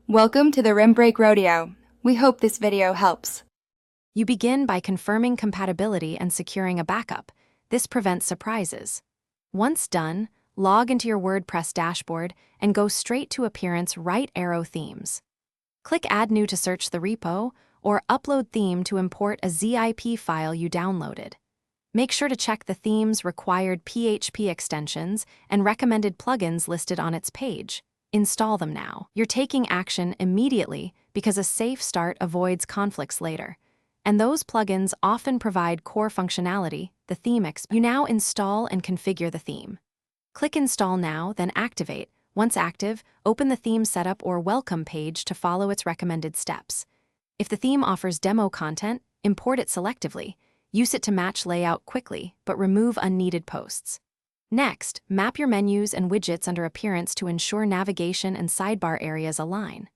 Welcome to the Rim Break Rodeo. We hope this video helps. You begin by confirming compatibility and securing a backup. This prevents surprises. Once done, log into your WordPress dashboard and go straight to Appearance right arrow themes. Click Add New to search the repo, or Upload Theme to import a zip file you downloaded. Make sure to check the theme's required PHP extensions and recommended plugins listed on its page. Install them now. You're taking action immediately because a safe start avoids conflicts later. And those plugins often provide core functionality, the theme You now install and configure the theme. Click Install Now, then Activate. Once active, open the theme setup or welcome page to follow its recommended steps. If the theme offers demo content, import it selectively. Use it to match layout quickly, but remove unneeded posts. Next, map your menus and widgets under Appearance to ensure navigation and sidebar areas align.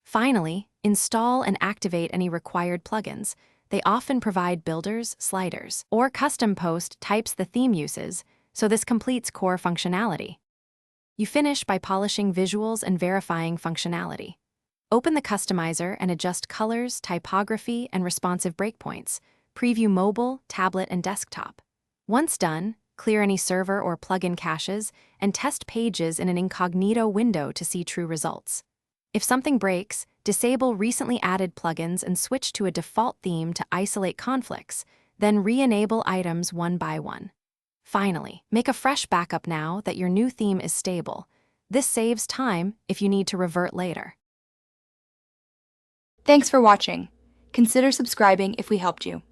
Finally, install and activate any required plugins. They often provide builders, sliders, or custom post types the theme uses, so this completes core functionality. You finish by polishing visuals and verifying functionality. Open the customizer and adjust colors, typography, and responsive breakpoints. Preview mobile, tablet, and desktop. Once done, clear any server or plugin caches, and test pages in an incognito window to see true results. If something breaks, disable recently added plugins and switch to a default theme to isolate conflicts, then re-enable items one by one. Finally, make a fresh backup now that your new theme is stable. This saves time if you need to revert later. Thanks for watching. Consider subscribing if we helped you.